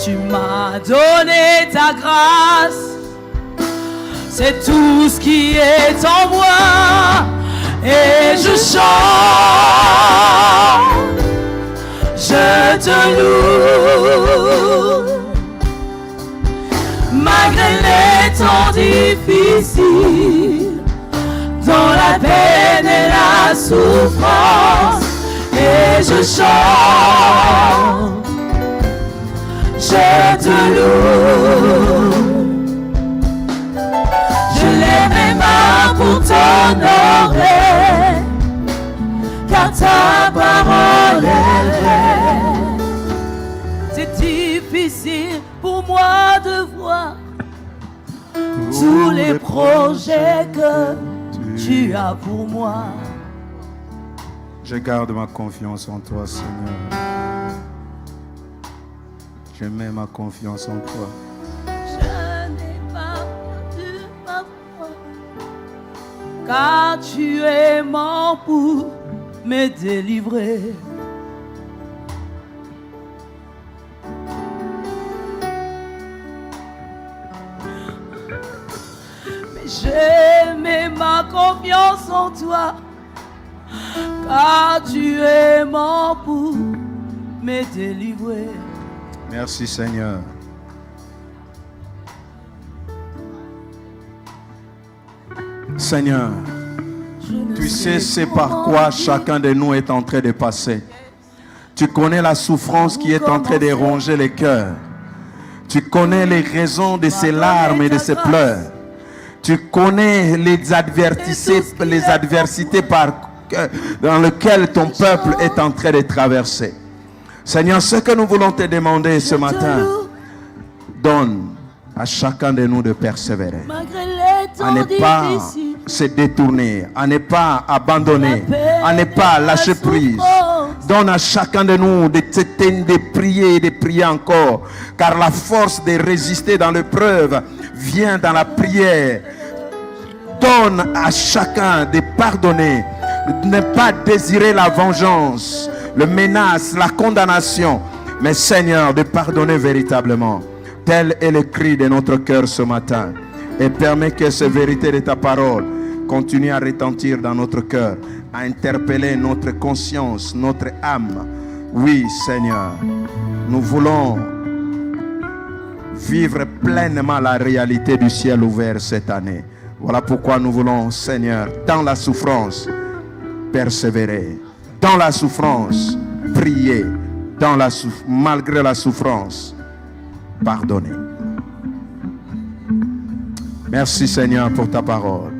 Tu m'as donné ta grâce, c'est tout ce qui est en moi. Et je chante, je te loue. Malgré les temps difficiles, dans la peine et la souffrance, et je chante, je te loue. Je lève mes mains pour t'honorer, car ta parole est vraie. C'est difficile pour moi de voir tous les projets que tu as pour moi. Je garde ma confiance en toi, Seigneur. Je mets ma confiance en toi. Je n'ai pas perdu ma foi, car tu es mort pour me délivrer. J'ai mis ma confiance en toi, car tu es mort pour me délivrer. Merci Seigneur. Seigneur, tu sais c'est par quoi chacun de nous est en train de passer. Tu connais la souffrance qui est en train de ronger les cœurs. Tu connais les raisons de ces larmes et de ces pleurs. Tu connais les adversités dans lesquelles ton peuple est en train de traverser. Seigneur, ce que nous voulons te demander ce matin, donne à chacun de nous de persévérer, à ne pas se détourner, à ne pas abandonner, à ne pas lâcher prise. Donne à chacun de nous de prier encore, car la force de résister dans l'épreuve vient dans la prière. Donne à chacun de pardonner, de ne pas désirer la vengeance, le menace, la condamnation, mais Seigneur, de pardonner véritablement. Tel est le cri de notre cœur ce matin. Et permets que ces vérités de ta parole continuent à retentir dans notre cœur, à interpeller notre conscience, notre âme. Oui, Seigneur, nous voulons vivre pleinement la réalité du ciel ouvert cette année. Voilà pourquoi nous voulons, Seigneur, dans la souffrance, persévérer. Dans la souffrance, prier. Malgré la souffrance, pardonner. Merci Seigneur pour ta parole.